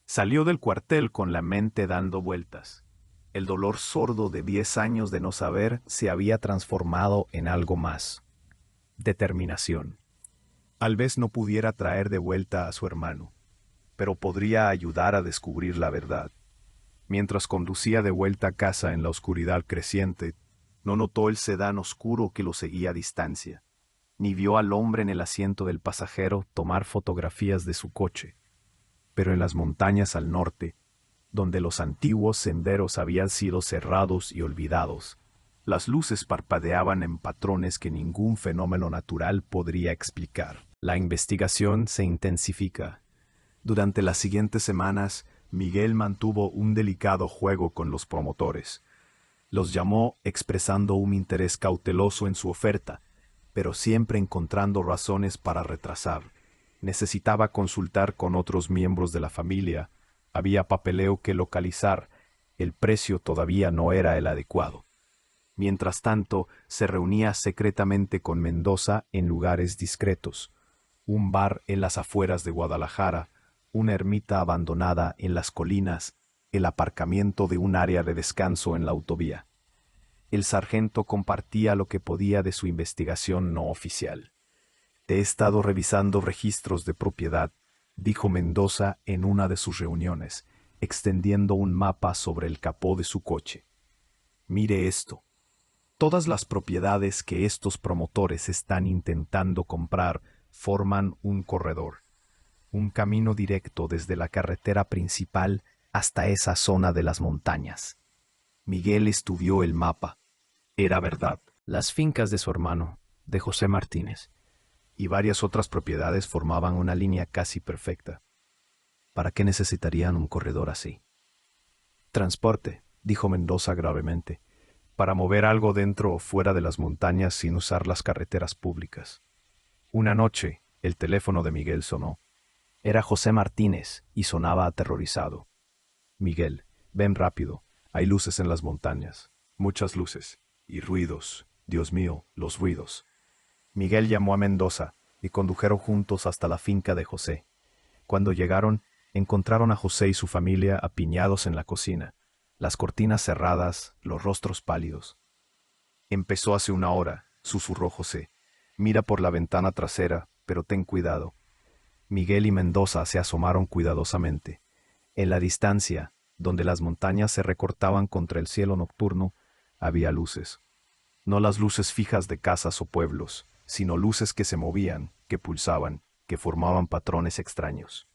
Salió del cuartel con la mente dando vueltas. El dolor sordo de 10 años de no saber se había transformado en algo más. Determinación. Tal vez no pudiera traer de vuelta a su hermano, pero podría ayudar a descubrir la verdad. Mientras conducía de vuelta a casa en la oscuridad creciente, no notó el sedán oscuro que lo seguía a distancia, ni vio al hombre en el asiento del pasajero tomar fotografías de su coche. Pero en las montañas al norte, donde los antiguos senderos habían sido cerrados y olvidados, las luces parpadeaban en patrones que ningún fenómeno natural podría explicar. La investigación se intensifica. Durante las siguientes semanas, Miguel mantuvo un delicado juego con los promotores. Los llamó expresando un interés cauteloso en su oferta, pero siempre encontrando razones para retrasar. Necesitaba consultar con otros miembros de la familia. Había papeleo que localizar. El precio todavía no era el adecuado. Mientras tanto, se reunía secretamente con Mendoza en lugares discretos. Un bar en las afueras de Guadalajara, una ermita abandonada en las colinas, el aparcamiento de un área de descanso en la autovía. El sargento compartía lo que podía de su investigación no oficial. He estado revisando registros de propiedad, dijo Mendoza en una de sus reuniones, extendiendo un mapa sobre el capó de su coche. Mire esto. Todas las propiedades que estos promotores están intentando comprar forman un corredor, un camino directo desde la carretera principal hasta esa zona de las montañas. Miguel estudió el mapa. Era verdad. Las fincas de su hermano, de José Martínez, y varias otras propiedades formaban una línea casi perfecta. ¿Para qué necesitarían un corredor así? Transporte, dijo Mendoza gravemente, para mover algo dentro o fuera de las montañas sin usar las carreteras públicas. Una noche, el teléfono de Miguel sonó. Era José Martínez y sonaba aterrorizado. Miguel, ven rápido. Hay luces en las montañas. Muchas luces. Y ruidos. Dios mío, los ruidos. Miguel llamó a Mendoza y condujeron juntos hasta la finca de José. Cuando llegaron, encontraron a José y su familia apiñados en la cocina, las cortinas cerradas, los rostros pálidos. Empezó hace una hora, susurró José. Mira por la ventana trasera, pero ten cuidado. Miguel y Mendoza se asomaron cuidadosamente. En la distancia, donde las montañas se recortaban contra el cielo nocturno, había luces. No las luces fijas de casas o pueblos, sino luces que se movían, que pulsaban, que formaban patrones extraños.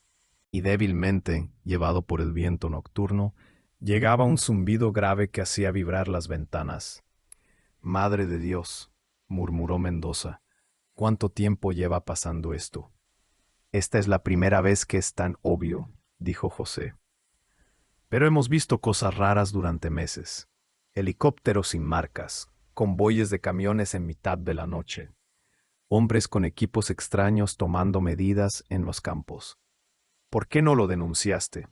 Y débilmente, llevado por el viento nocturno, llegaba un zumbido grave que hacía vibrar las ventanas. «Madre de Dios», murmuró Mendoza, «¿cuánto tiempo lleva pasando esto?» «Esta es la primera vez que es tan obvio», dijo José. «Pero hemos visto cosas raras durante meses. Helicópteros sin marcas, convoyes de camiones en mitad de la noche, hombres con equipos extraños tomando medidas en los campos». «¿Por qué no lo denunciaste?»,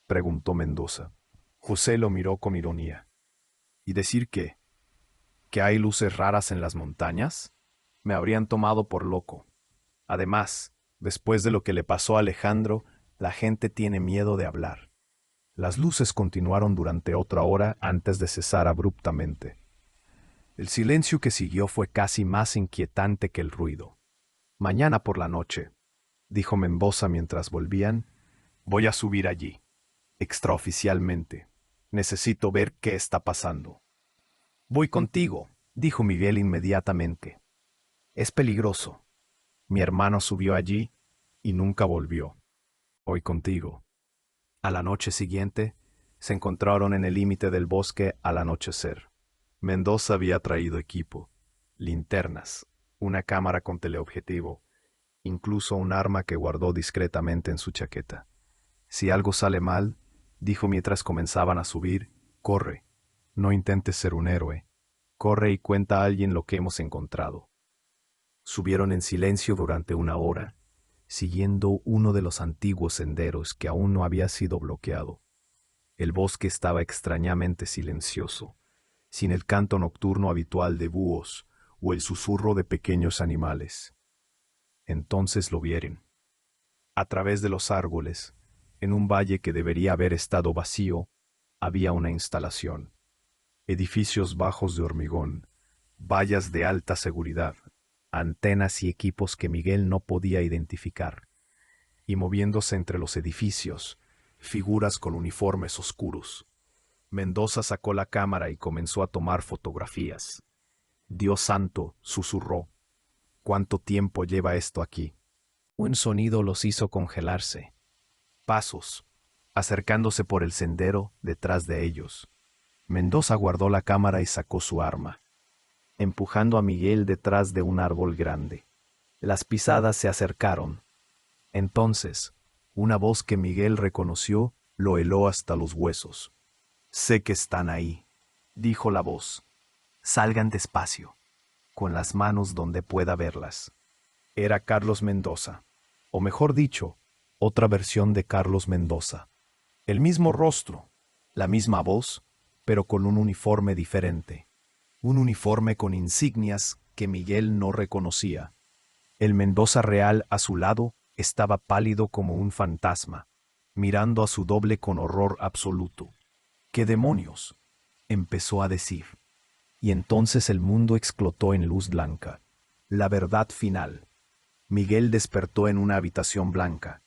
preguntó Mendoza. José lo miró con ironía. «¿Y decir qué? ¿Que hay luces raras en las montañas? Me habrían tomado por loco. Además, después de lo que le pasó a Alejandro, la gente tiene miedo de hablar». Las luces continuaron durante otra hora antes de cesar abruptamente. El silencio que siguió fue casi más inquietante que el ruido. «Mañana por la noche», dijo Mendoza mientras volvían, «voy a subir allí, extraoficialmente. Necesito ver qué está pasando». «Voy contigo», dijo Miguel inmediatamente. «Es peligroso. Mi hermano subió allí y nunca volvió. Voy contigo». A la noche siguiente, se encontraron en el límite del bosque al anochecer. Mendoza había traído equipo, linternas, una cámara con teleobjetivo, incluso un arma que guardó discretamente en su chaqueta. «Si algo sale mal», dijo mientras comenzaban a subir, «corre. No intentes ser un héroe. Corre y cuenta a alguien lo que hemos encontrado». Subieron en silencio durante una hora, siguiendo uno de los antiguos senderos que aún no había sido bloqueado. El bosque estaba extrañamente silencioso, sin el canto nocturno habitual de búhos o el susurro de pequeños animales. Entonces lo vieron. A través de los árboles, en un valle que debería haber estado vacío, había una instalación. Edificios bajos de hormigón, vallas de alta seguridad, antenas y equipos que Miguel no podía identificar. Y moviéndose entre los edificios, figuras con uniformes oscuros. Mendoza sacó la cámara y comenzó a tomar fotografías. «Dios santo», susurró, «¿cuánto tiempo lleva esto aquí?». Un sonido los hizo congelarse. Pasos, acercándose por el sendero detrás de ellos. Mendoza guardó la cámara y sacó su arma, empujando a Miguel detrás de un árbol grande. Las pisadas se acercaron. Entonces, una voz que Miguel reconoció lo heló hasta los huesos. «Sé que están ahí», dijo la voz. «Salgan despacio, con las manos donde pueda verlas». Era Carlos Mendoza, o mejor dicho, otra versión de Carlos Mendoza. El mismo rostro, la misma voz, pero con un uniforme diferente. Un uniforme con insignias que Miguel no reconocía. El Mendoza real a su lado estaba pálido como un fantasma, mirando a su doble con horror absoluto. «¿Qué demonios?», empezó a decir. Y entonces el mundo explotó en luz blanca. La verdad final. Miguel despertó en una habitación blanca.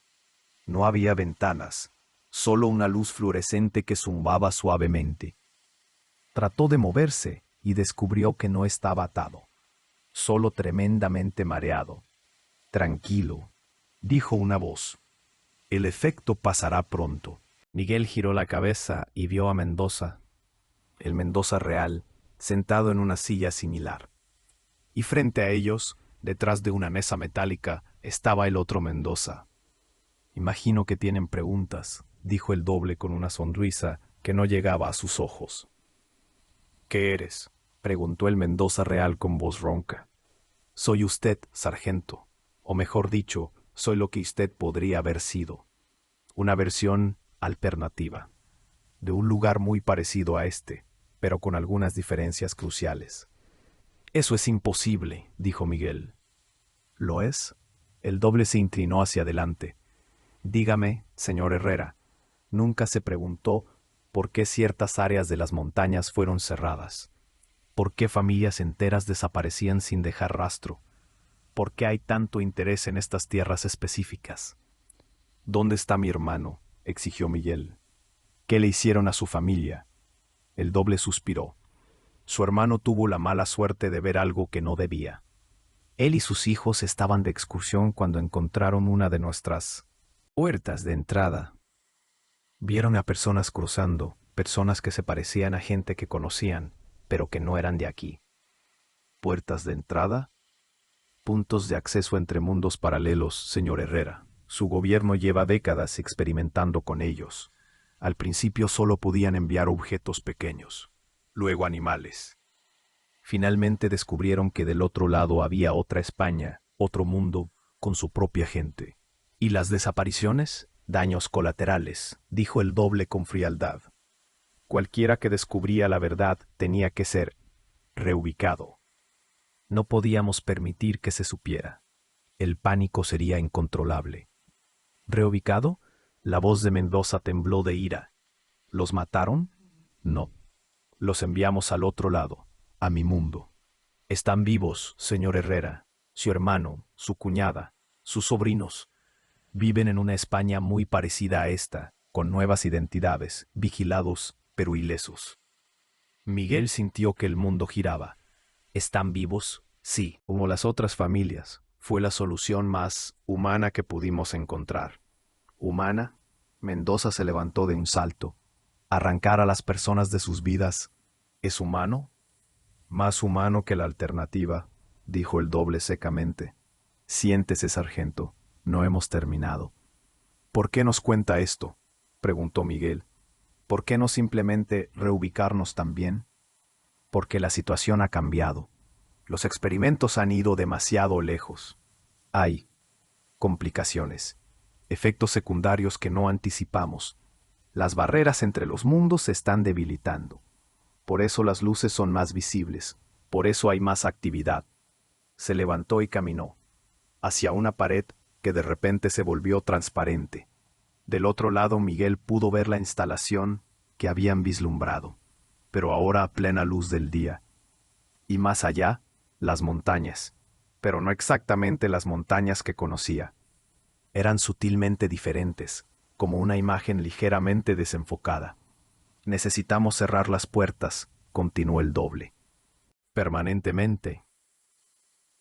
No había ventanas, solo una luz fluorescente que zumbaba suavemente. Trató de moverse y descubrió que no estaba atado, solo tremendamente mareado. Tranquilo, dijo una voz. El efecto pasará pronto. Miguel giró la cabeza y vio a Mendoza, el Mendoza real, sentado en una silla similar. Y frente a ellos, detrás de una mesa metálica, estaba el otro Mendoza. Imagino que tienen preguntas, dijo el doble con una sonrisa que no llegaba a sus ojos. ¿Qué eres?, preguntó el Mendoza real con voz ronca. Soy usted, sargento, o mejor dicho, soy lo que usted podría haber sido. Una versión alternativa, de un lugar muy parecido a este, pero con algunas diferencias cruciales. Eso es imposible, dijo Miguel. ¿Lo es? El doble se inclinó hacia adelante. Dígame, señor Herrera, ¿nunca se preguntó por qué ciertas áreas de las montañas fueron cerradas? ¿Por qué familias enteras desaparecían sin dejar rastro? ¿Por qué hay tanto interés en estas tierras específicas? ¿Dónde está mi hermano?, exigió Miguel. ¿Qué le hicieron a su familia? El doble suspiró. Su hermano tuvo la mala suerte de ver algo que no debía. Él y sus hijos estaban de excursión cuando encontraron una de nuestras puertas de entrada. Vieron a personas cruzando, personas que se parecían a gente que conocían, pero que no eran de aquí. ¿Puertas de entrada? Puntos de acceso entre mundos paralelos, señor Herrera. Su gobierno lleva décadas experimentando con ellos. Al principio solo podían enviar objetos pequeños, luego animales. Finalmente descubrieron que del otro lado había otra España, otro mundo, con su propia gente. ¿Y las desapariciones? Daños colaterales, dijo el doble con frialdad. Cualquiera que descubría la verdad tenía que ser reubicado. No podíamos permitir que se supiera. El pánico sería incontrolable. ¿Reubicado? La voz de Mendoza tembló de ira. ¿Los mataron? No. Los enviamos al otro lado, a mi mundo. Están vivos, señor Herrera. Su hermano, su cuñada, sus sobrinos. Viven en una España muy parecida a esta, con nuevas identidades, vigilados, pero ilesos. Miguel sintió que el mundo giraba. ¿Están vivos? Sí, como las otras familias. Fue la solución más humana que pudimos encontrar. ¿Humana? Mendoza se levantó de un salto. ¿Arrancar a las personas de sus vidas es humano? Más humano que la alternativa, dijo el doble secamente. Siéntese, sargento, no hemos terminado. ¿Por qué nos cuenta esto?, preguntó Miguel. ¿Por qué no simplemente reubicarnos también? Porque la situación ha cambiado. Los experimentos han ido demasiado lejos. Hay complicaciones, efectos secundarios que no anticipamos. Las barreras entre los mundos se están debilitando. Por eso las luces son más visibles, por eso hay más actividad. Se levantó y caminó hacia una pared que de repente se volvió transparente. Del otro lado Miguel pudo ver la instalación que habían vislumbrado, pero ahora a plena luz del día. Y más allá, las montañas, pero no exactamente las montañas que conocía. Eran sutilmente diferentes, como una imagen ligeramente desenfocada. Necesitamos cerrar las puertas, continuó el doble. Permanentemente.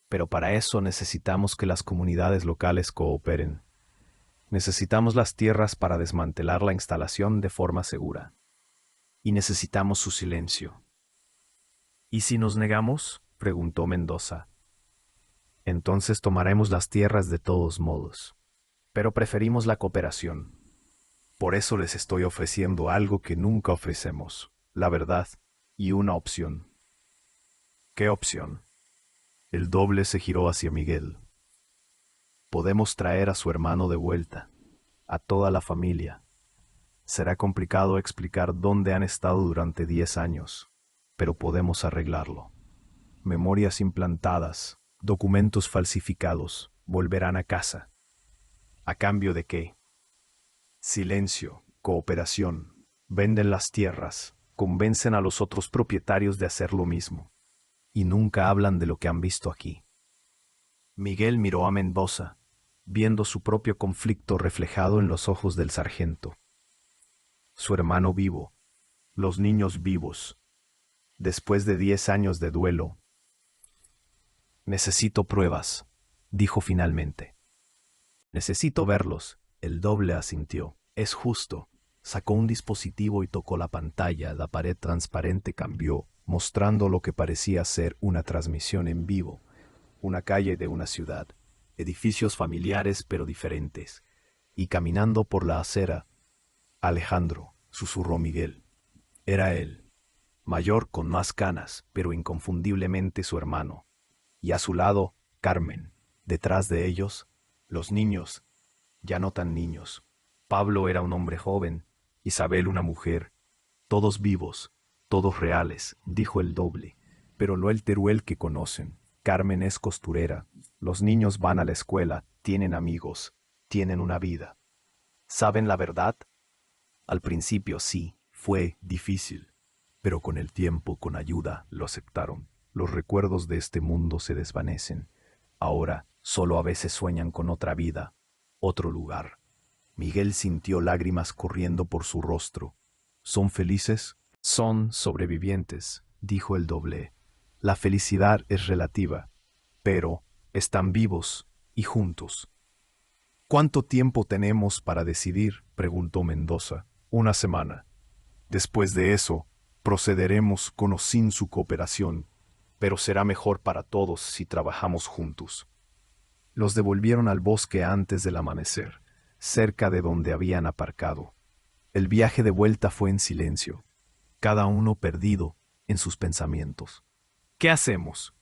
Pero para eso necesitamos que las comunidades locales cooperen. Necesitamos las tierras para desmantelar la instalación de forma segura. Y necesitamos su silencio. ¿Y si nos negamos?, preguntó Mendoza. Entonces tomaremos las tierras de todos modos. Pero preferimos la cooperación. Por eso les estoy ofreciendo algo que nunca ofrecemos, la verdad y una opción. ¿Qué opción? El doble se giró hacia Miguel. Podemos traer a su hermano de vuelta, a toda la familia. Será complicado explicar dónde han estado durante 10 años, pero podemos arreglarlo. Memorias implantadas, documentos falsificados, volverán a casa. ¿A cambio de qué? Silencio, cooperación, venden las tierras, Convencen a los otros propietarios de hacer lo mismo. Y nunca hablan de lo que han visto aquí. Miguel miró a Mendoza, viendo su propio conflicto reflejado en los ojos del sargento. Su hermano vivo, los niños vivos. Después de 10 años de duelo. Necesito pruebas, dijo finalmente. Necesito verlos. El doble asintió. Es justo. Sacó un dispositivo y tocó la pantalla. La pared transparente cambió, mostrando lo que parecía ser una transmisión en vivo. Una calle de una ciudad. Edificios familiares pero diferentes. Y caminando por la acera, Alejandro, susurró Miguel. Era él. Mayor con más canas, pero inconfundiblemente su hermano. Y a su lado, Carmen. Detrás de ellos, los niños, ya no tan niños. Pablo era un hombre joven, Isabel una mujer. Todos vivos, todos reales, dijo el doble, pero no el Teruel que conocen. Carmen es costurera, los niños van a la escuela, tienen amigos, tienen una vida. ¿Saben la verdad? Al principio sí, fue difícil. Pero con el tiempo, con ayuda, lo aceptaron. Los recuerdos de este mundo se desvanecen. Ahora solo a veces sueñan con otra vida, otro lugar. Miguel sintió lágrimas corriendo por su rostro. ¿Son felices? Son sobrevivientes, dijo el doble. La felicidad es relativa, pero están vivos y juntos. ¿Cuánto tiempo tenemos para decidir?, preguntó Mendoza. 1 semana. Después de eso, procederemos con o sin su cooperación, pero será mejor para todos si trabajamos juntos. Los devolvieron al bosque antes del amanecer, cerca de donde habían aparcado. El viaje de vuelta fue en silencio, cada uno perdido en sus pensamientos. ¿Qué hacemos?,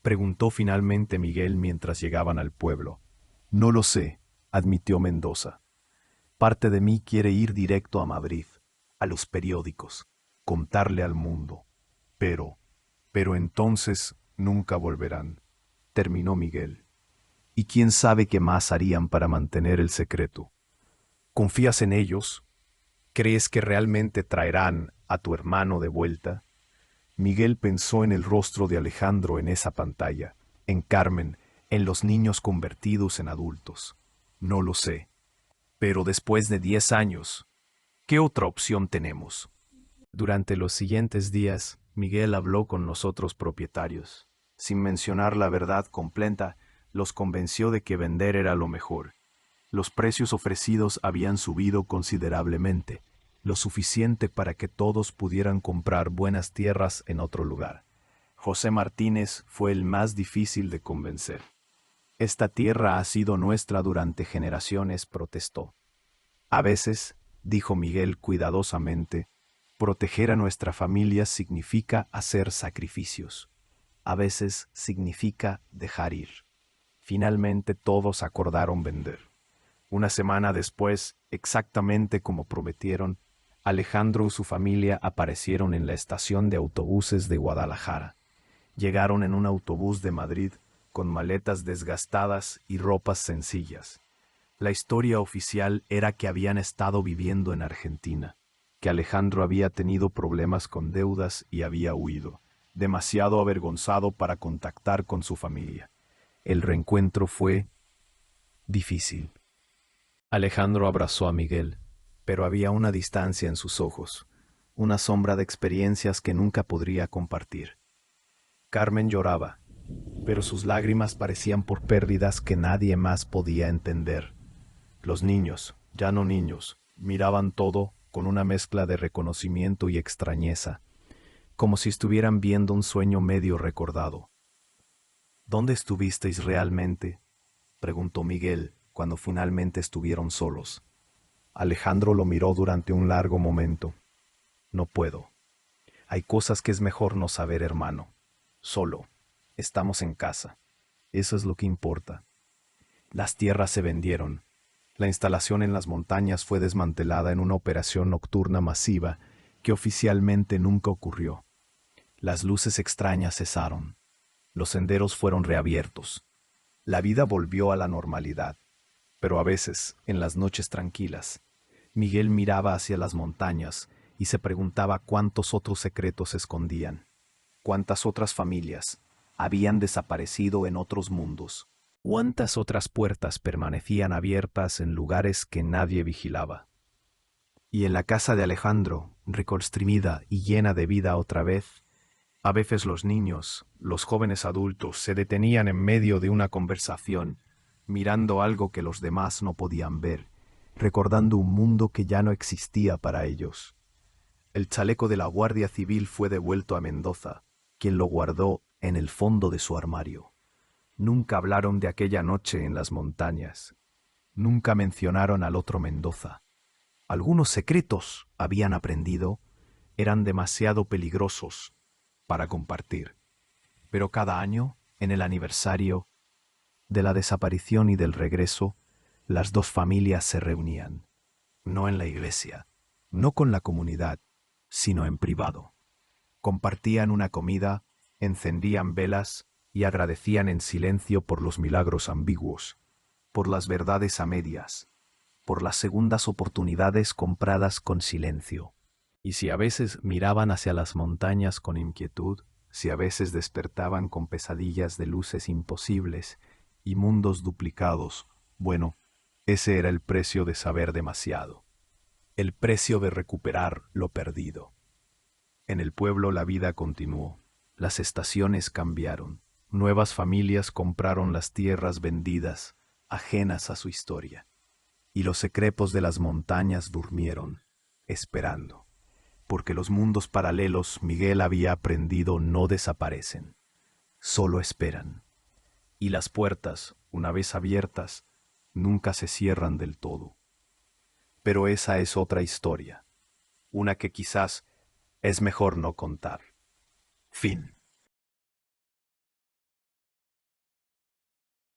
preguntó finalmente Miguel mientras llegaban al pueblo. No lo sé, admitió Mendoza. Parte de mí quiere ir directo a Madrid, a los periódicos, contarle al mundo. Pero entonces nunca volverán, terminó Miguel. ¿Y quién sabe qué más harían para mantener el secreto? ¿Confías en ellos? ¿Crees que realmente traerán a tu hermano de vuelta? Miguel pensó en el rostro de Alejandro en esa pantalla, en Carmen, en los niños convertidos en adultos. No lo sé. Pero después de 10 años, ¿qué otra opción tenemos? Durante los siguientes días, Miguel habló con los otros propietarios. Sin mencionar la verdad completa, los convenció de que vender era lo mejor. Los precios ofrecidos habían subido considerablemente, lo suficiente para que todos pudieran comprar buenas tierras en otro lugar. José Martínez fue el más difícil de convencer. Esta tierra ha sido nuestra durante generaciones, protestó. A veces, dijo Miguel cuidadosamente, proteger a nuestra familia significa hacer sacrificios. A veces significa dejar ir. Finalmente todos acordaron vender. 1 semana después, exactamente como prometieron, Alejandro y su familia aparecieron en la estación de autobuses de Guadalajara. Llegaron en un autobús de Madrid con maletas desgastadas y ropas sencillas. La historia oficial era que habían estado viviendo en Argentina, que Alejandro había tenido problemas con deudas y había huido, demasiado avergonzado para contactar con su familia. El reencuentro fue difícil. Alejandro abrazó a Miguel, pero había una distancia en sus ojos, una sombra de experiencias que nunca podría compartir. Carmen lloraba, pero sus lágrimas parecían por pérdidas que nadie más podía entender. Los niños, ya no niños, miraban todo con una mezcla de reconocimiento y extrañeza, como si estuvieran viendo un sueño medio recordado. ¿Dónde estuvisteis realmente?, preguntó Miguel cuando finalmente estuvieron solos. Alejandro lo miró durante un largo momento. No puedo. Hay cosas que es mejor no saber, hermano. Solo. Estamos en casa. Eso es lo que importa. Las tierras se vendieron. La instalación en las montañas fue desmantelada en una operación nocturna masiva que oficialmente nunca ocurrió. Las luces extrañas cesaron. Los senderos fueron reabiertos. La vida volvió a la normalidad. Pero a veces, en las noches tranquilas, Miguel miraba hacia las montañas y se preguntaba cuántos otros secretos se escondían, cuántas otras familias habían desaparecido en otros mundos, cuántas otras puertas permanecían abiertas en lugares que nadie vigilaba. Y en la casa de Alejandro, reconstruida y llena de vida otra vez, a veces los niños, los jóvenes adultos, se detenían en medio de una conversación, mirando algo que los demás no podían ver, recordando un mundo que ya no existía para ellos. El chaleco de la Guardia Civil fue devuelto a Mendoza, quien lo guardó en el fondo de su armario. Nunca hablaron de aquella noche en las montañas. Nunca mencionaron al otro Mendoza. Algunos secretos, habían aprendido, eran demasiado peligrosos para compartir. Pero cada año, en el aniversario de la desaparición y del regreso, las dos familias se reunían. No en la iglesia, no con la comunidad, sino en privado. Compartían una comida, encendían velas y agradecían en silencio por los milagros ambiguos, por las verdades a medias, por las segundas oportunidades compradas con silencio. Y si a veces miraban hacia las montañas con inquietud, si a veces despertaban con pesadillas de luces imposibles y mundos duplicados, bueno, ese era el precio de saber demasiado, el precio de recuperar lo perdido. En el pueblo la vida continuó, las estaciones cambiaron, nuevas familias compraron las tierras vendidas, ajenas a su historia, y los secretos de las montañas durmieron, esperando. Porque los mundos paralelos, Miguel había aprendido, no desaparecen, solo esperan. Y las puertas, una vez abiertas, nunca se cierran del todo. Pero esa es otra historia, una que quizás es mejor no contar. Fin.